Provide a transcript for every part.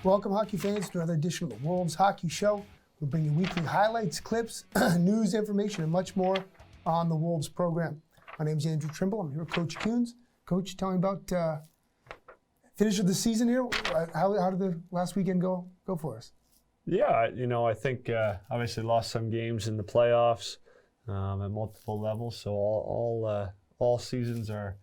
Welcome, hockey fans, to another edition of the Wolves Hockey Show. We bring you weekly highlights, clips, news, information, and much more on the Wolves program. My name is Andrew Trimble. I'm here with Coach Kuhns. Coach, tell me about finish of the season here. How did the last weekend go for us? Yeah, I think obviously lost some games in the playoffs at multiple levels. So all seasons are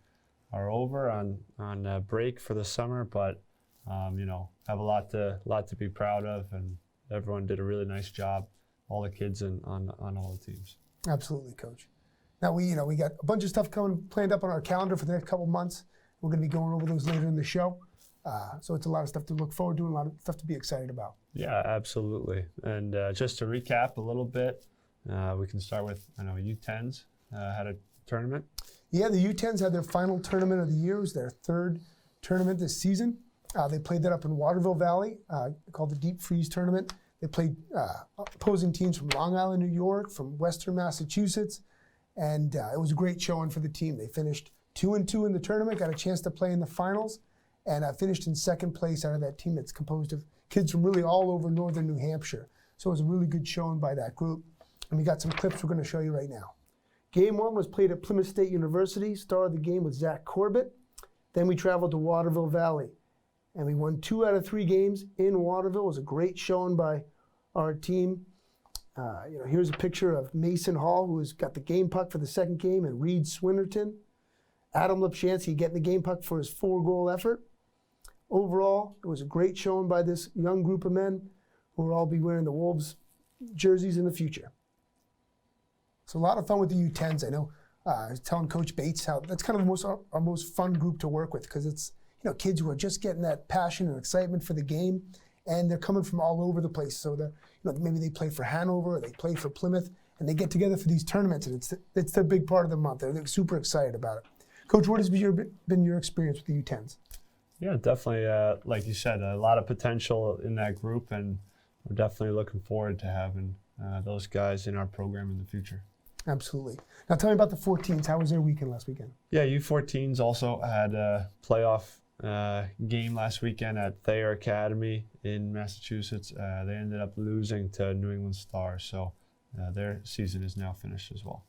over on break for the summer, but have a lot to be proud of, and everyone did a really nice job. All the kids on all the teams. Absolutely, Coach. Now we got a bunch of stuff planned up on our calendar for the next couple months. We're going to be going over those later in the show. So it's a lot of stuff to look forward to and a lot of stuff to be excited about. Yeah, absolutely. And just to recap a little bit, we can start with, U10s had a tournament. Yeah, the U10s had their final tournament of the year. It was their third tournament this season. They played that up in Waterville Valley, called the Deep Freeze Tournament. They played opposing teams from Long Island, New York, from Western Massachusetts, and it was a great showing for the team. They finished 2-2 in the tournament, got a chance to play in the finals, and finished in second place out of that team that's composed of kids from really all over northern New Hampshire. So it was a really good showing by that group. And we got some clips we're going to show you right now. Game one was played at Plymouth State University. Star of the game was Zach Corbett. Then we traveled to Waterville Valley, and we won 2 out of 3 games in Waterville. It was a great showing by our team. Here's a picture of Mason Hall, who's got the game puck for the second game, and Reed Swinnerton. Adam Lipshansky getting the game puck for his 4-goal effort. Overall, it was a great showing by this young group of men who will all be wearing the Wolves jerseys in the future. It's a lot of fun with the U10s. I know I was telling Coach Bates how that's kind of our most fun group to work with, because it's kids who are just getting that passion and excitement for the game, and they're coming from all over the place. So maybe they play for Hanover or they play for Plymouth, and they get together for these tournaments, and it's the big part of the month. They're super excited about it. Coach, what has been your experience with the U10s? Yeah, definitely. Like you said, a lot of potential in that group, and we're definitely looking forward to having those guys in our program in the future. Absolutely. Now tell me about the 14s. How was their weekend last weekend? Yeah, U14s also had a playoff game last weekend at Thayer Academy in Massachusetts. They ended up losing to New England Stars, so their season is now finished as well.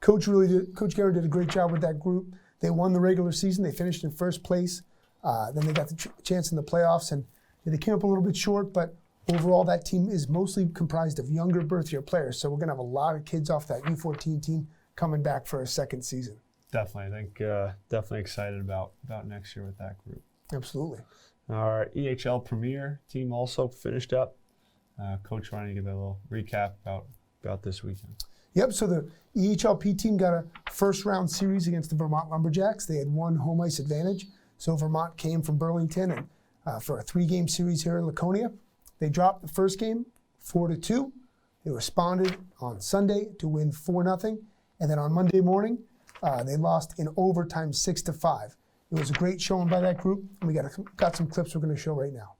Coach Guerra did a great job with that group. They won the regular season. They finished in first place. Then they got the chance in the playoffs, and they came up a little bit short, but overall that team is mostly comprised of younger birth-year players, so we're going to have a lot of kids off that U14 team coming back for a second season. Definitely. I think definitely excited about next year with that group. Absolutely. Our EHL Premier team also finished up. Coach, why don't you give a little recap about this weekend? Yep, so the EHLP team got a first-round series against the Vermont Lumberjacks. They had one home ice advantage. So Vermont came from Burlington and for a 3-game series here in Laconia. They dropped the first game 4-2. They responded on Sunday to win 4-0. And then on Monday morning, they lost in overtime 6-5. It was a great showing by that group, and we got some clips we're going to show right now.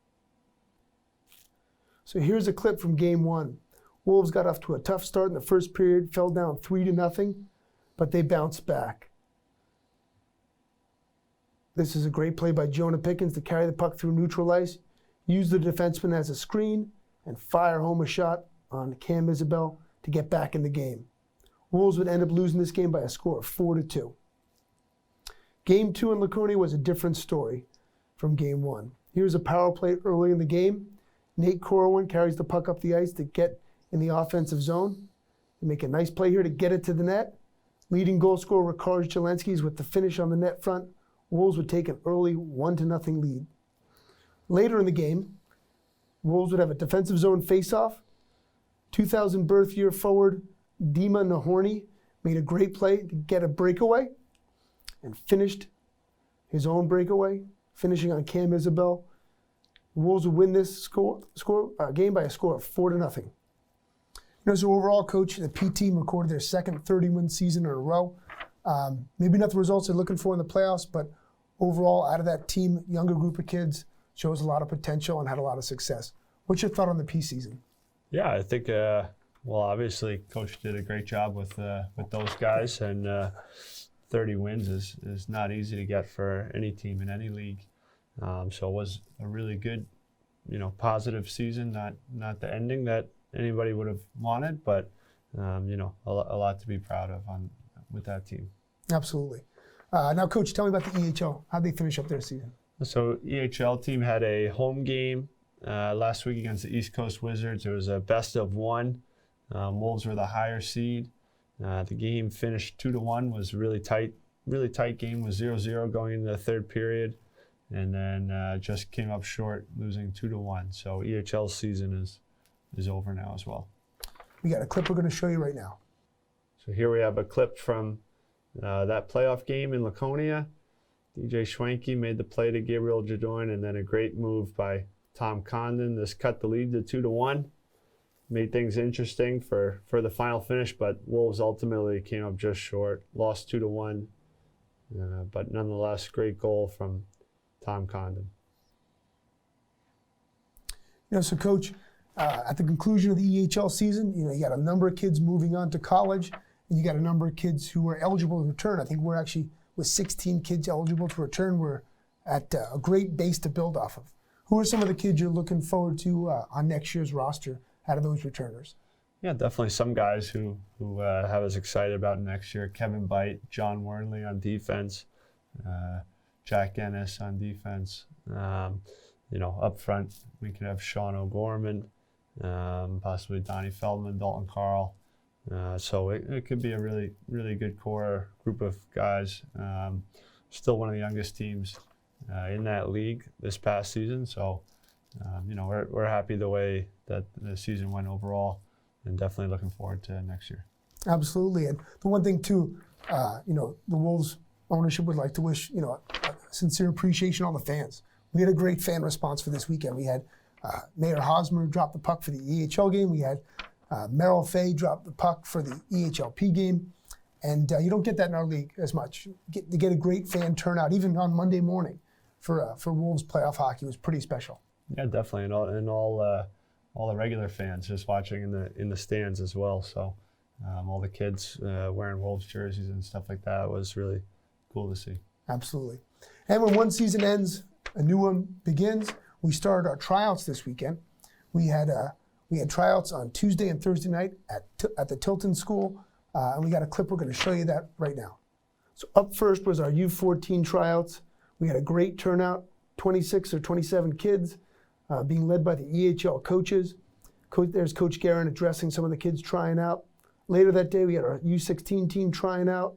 So here's a clip from game one. Wolves got off to a tough start in the first period, fell down 3-0, but they bounced back. This is a great play by Jonah Pickens to carry the puck through neutral ice, use the defenseman as a screen, and fire home a shot on Cam Isabel to get back in the game. Wolves would end up losing this game by a score of 4-2. Game 2 in Laconia was a different story from game 1. Here's a power play early in the game. Nate Corwin carries the puck up the ice to get in the offensive zone. They make a nice play here to get it to the net. Leading goal scorer Ricard Jelensky is with the finish on the net front. Wolves would take an early 1-0 lead. Later in the game, Wolves would have a defensive zone face-off. 2000 birth year forward Dima Nahorny made a great play to get a breakaway and finished his own breakaway, finishing on Cam Isabel. Wolves would win this game by a score of 4-0. So overall, Coach, the P team recorded their second 30-win season in a row. Maybe not the results they're looking for in the playoffs, but overall, out of that team, younger group of kids shows a lot of potential and had a lot of success. What's your thought on the P season? Yeah, I think, obviously, Coach did a great job with those guys, and 30 wins is not easy to get for any team in any league. So it was a really good positive season, not the ending that anybody would have wanted, but a lot to be proud of with that team. Absolutely. Now, Coach, tell me about the EHL. How'd they finish up their season? So EHL team had a home game last week against the East Coast Wizards. It was a best of one. Wolves were the higher seed. The game finished 2-1. Was really tight game. Was 0-0 going into the third period, and then just came up short, losing 2-1. So EHL season is over now as well. We got a clip we're going to show you right now. So here we have a clip from that playoff game in Laconia. DJ Schwenke made the play to Gabriel Jadoin, and then a great move by Tom Condon. This cut the lead to 2-1. Made things interesting for the final finish, but Wolves ultimately came up just short, lost 2-1. But nonetheless, great goal from Tom Condon. So Coach, at the conclusion of the EHL season, you got a number of kids moving on to college, and you got a number of kids who are eligible to return. I think we're actually, with 16 kids eligible to return, we're at a great base to build off of. Who are some of the kids you're looking forward to on next year's roster out of those returners? Yeah, definitely some guys who have us excited about next year. Kevin Bite, John Wernley on defense, Jack Ennis on defense. Up front, we could have Sean O'Gorman, possibly Donnie Feldman, Dalton Carl. So it could be a really, really good core group of guys. Still one of the youngest teams in that league this past season. So, we're happy the way that the season went overall, and definitely looking forward to next year. Absolutely. And the one thing too, the Wolves ownership would like to wish, a sincere appreciation to all the fans. We had a great fan response for this weekend. We had Mayor Hosmer drop the puck for the EHL game. We had Merrill Fay drop the puck for the EHLP game. And you don't get that in our league as much. To get a great fan turnout, even on Monday morning, for Wolves playoff hockey was pretty special. Yeah, definitely, and all the regular fans just watching in the stands as well. So all the kids wearing Wolves jerseys and stuff like that was really cool to see. Absolutely. And when one season ends, a new one begins. We started our tryouts this weekend. We had tryouts on Tuesday and Thursday night at the Tilton School, and we got a clip. We're going to show you that right now. So up first was our U14 tryouts. We had a great turnout, 26 or 27 kids, being led by the EHL coaches. There's Coach Guerin addressing some of the kids trying out. Later that day, we had our U16 team trying out.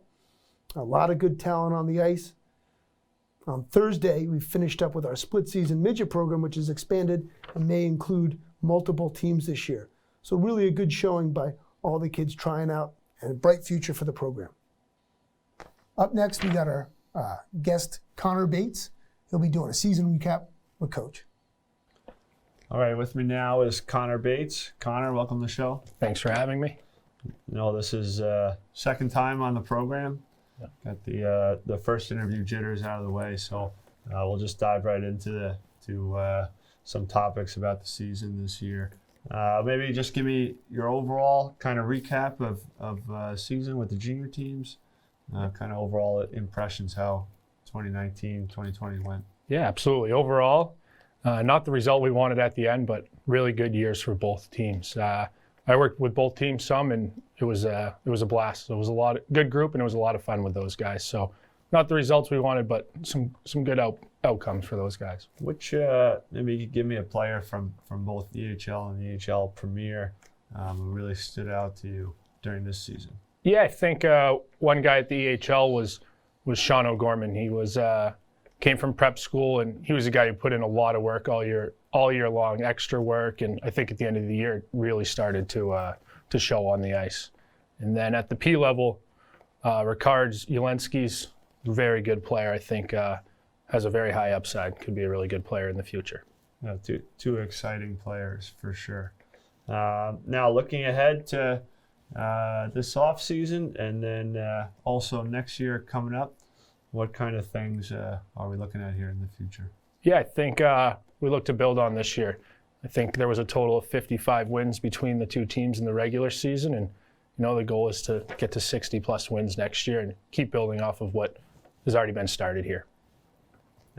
A lot of good talent on the ice. On Thursday, we finished up with our split season midget program, which is expanded and may include multiple teams this year. So really a good showing by all the kids trying out, and a bright future for the program. Up next, we got our guest, Connor Bates. He'll be doing a season recap with Coach. All right, with me now is Connor Bates. Connor, welcome to the show. Thanks for having me. This is second time on the program. Got the first interview jitters out of the way, so we'll just dive right into some topics about the season this year. Maybe just give me your overall kind of recap of season with the junior teams, kind of overall impressions, how 2019, 2020 went. Yeah, absolutely. Overall, not the result we wanted at the end, but really good years for both teams. I worked with both teams some, and it was a blast. It was a good group, and it was a lot of fun with those guys. So, not the results we wanted, but some good outcomes for those guys. Which maybe you could give me a player from both the EHL and the EHL Premier who really stood out to you during this season? Yeah, I think one guy at the EHL was Sean O'Gorman. He came from prep school, and he was a guy who put in a lot of work all year long, extra work, and I think at the end of the year it really started to show on the ice. And then at the P level, Ricard Jelensky's a very good player. I think has a very high upside. Could be a really good player in the future. Yeah, two exciting players for sure. Now looking ahead to this off season, and then also next year coming up, what kind of things are we looking at here in the future? Yeah, I think we look to build on this year. I think there was a total of 55 wins between the two teams in the regular season, and the goal is to get to 60 plus wins next year and keep building off of what has already been started here.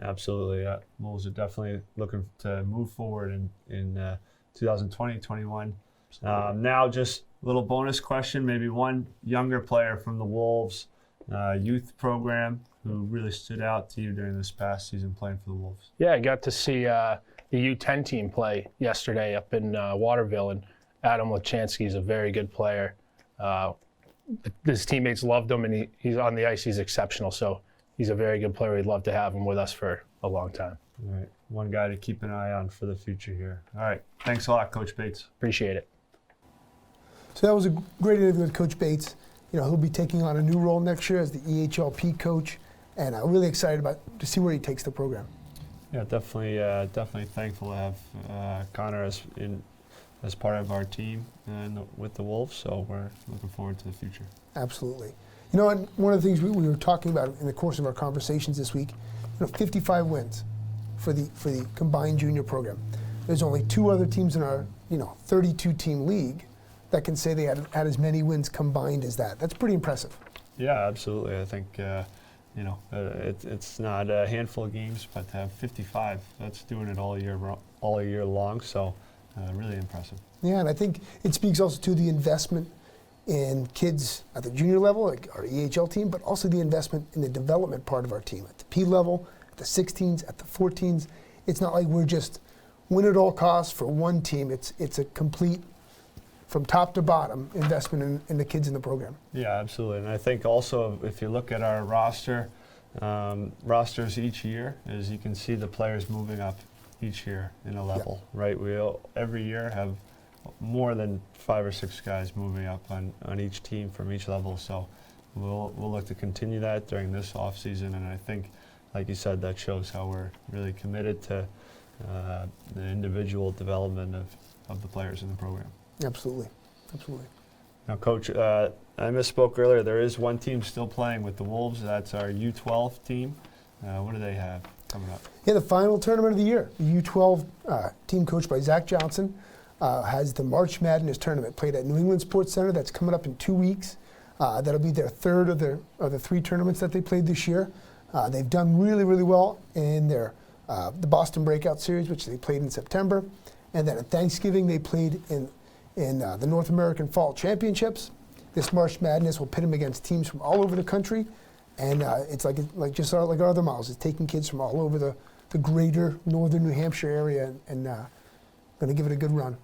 Absolutely. Wolves are definitely looking to move forward in 2020-21. Now, just a little bonus question, maybe one younger player from the Wolves youth program who really stood out to you during this past season playing for the Wolves. Yeah, I got to see the U10 team play yesterday up in Waterville, and Adam Lachansky is a very good player. His teammates loved him, and he's on the ice. He's exceptional, so he's a very good player. We'd love to have him with us for a long time. All right, one guy to keep an eye on for the future here. All right, thanks a lot, Coach Bates. Appreciate it. So that was a great interview with Coach Bates. You know, he'll be taking on a new role next year as the EHLP coach, and I'm really excited to see where he takes the program. Yeah, definitely thankful to have Connor as part of our team and with the Wolves. So we're looking forward to the future. Absolutely. You know, and one of the things we were talking about in the course of our conversations this week, 55 wins for the combined junior program. There's only 2 other teams in our 32-team league that can say they had as many wins combined as that. That's pretty impressive. Yeah, absolutely. I think it's not a handful of games, but to have 55, that's doing it all year long. So really impressive. Yeah, and I think it speaks also to the investment in kids at the junior level, like our EHL team, but also the investment in the development part of our team at the P level, at the 16s, at the 14s. It's not like we're just win at all costs for one team. It's a complete, from top to bottom, investment in the kids in the program. Yeah, absolutely. And I think also if you look at our rosters each year, as you can see the players moving up each year in a level, right? We every year have more than 5 or 6 guys moving up on each team from each level. So we'll look to continue that during this off season, and I think, like you said, that shows how we're really committed to the individual development of the players in the program. Absolutely, absolutely. Now, Coach, I misspoke earlier. There is one team still playing with the Wolves. That's our U12 team. What do they have coming up? Yeah, the final tournament of the year. The U12 team coached by Zach Johnson has the March Madness tournament played at New England Sports Center. That's coming up in 2 weeks. That'll be their third of the 3 tournaments that they played this year. They've done really, really well in their the Boston Breakout Series, which they played in September. And then at Thanksgiving, they played in the North American Fall Championships. This March Madness will pit them against teams from all over the country, and it's like our other models. It's taking kids from all over the greater northern New Hampshire area and going to give it a good run.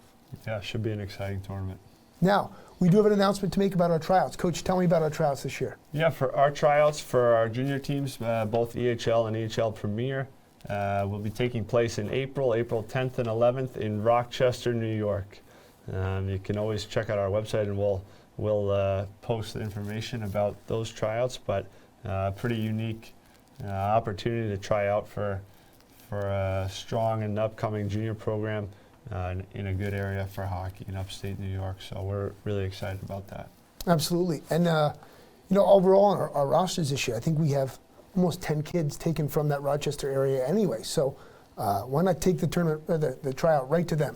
Yeah, should be an exciting tournament. Now, we do have an announcement to make about our tryouts. Coach, tell me about our tryouts this year. Yeah, for our tryouts for our junior teams, both EHL and EHL Premier, will be taking place in April 10th and 11th in Rochester, New York. You can always check out our website, and we'll post the information about those tryouts. But pretty unique opportunity to try out for a strong and upcoming junior program in a good area for hockey in upstate New York. So we're really excited about that. Absolutely, and overall on our rosters this year, I think we have almost 10 kids taken from that Rochester area anyway. So why not take the tournament, the tryout right to them?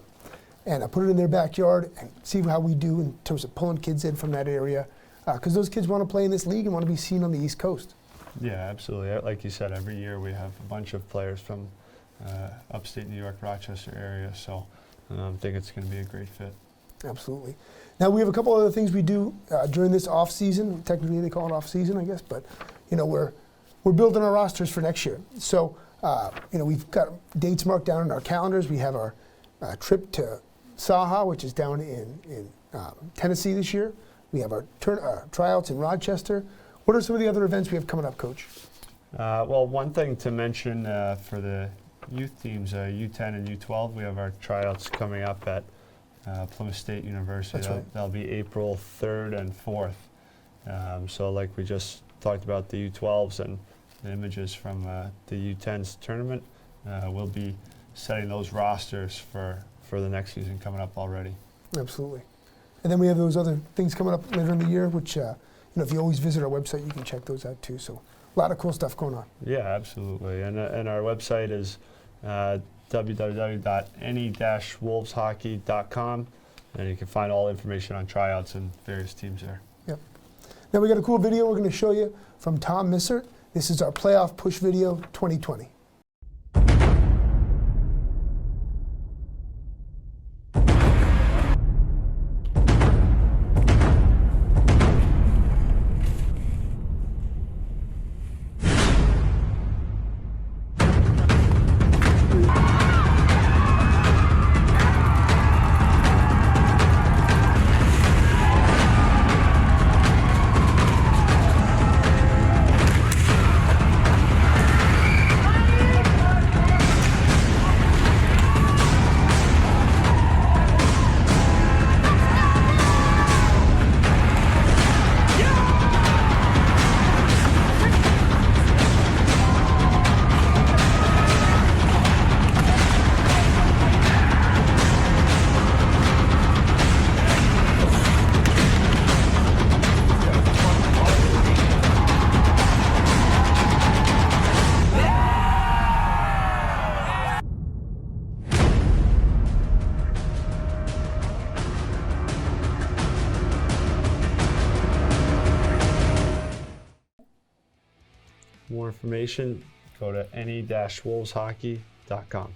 And put it in their backyard and see how we do in terms of pulling kids in from that area. Because those kids want to play in this league and want to be seen on the East Coast. Yeah, absolutely. Like you said, every year we have a bunch of players from upstate New York, Rochester area. So I think it's going to be a great fit. Absolutely. Now we have a couple other things we do during this off season. Technically they call it off season, I guess, but we're building our rosters for next year. So we've got dates marked down in our calendars. We have our trip to Saha, which is down in Tennessee this year. We have our tryouts in Rochester. What are some of the other events we have coming up, Coach? Well, one thing to mention for the youth teams, U10 and U12, we have our tryouts coming up at Plymouth State University. That's right. That'll be April 3rd and 4th. So like we just talked about the U12s and the images from the U10's tournament, we'll be setting those rosters for the next season coming up already. Absolutely. And then we have those other things coming up later in the year, which, if you always visit our website, you can check those out too. So a lot of cool stuff going on. Yeah, absolutely. And our website is www.any-wolveshockey.com, and you can find all information on tryouts and various teams there. Yep. Now we got a cool video we're going to show you from Tom Missert. This is our playoff push video 2020. more information, go to any-wolveshockey.com.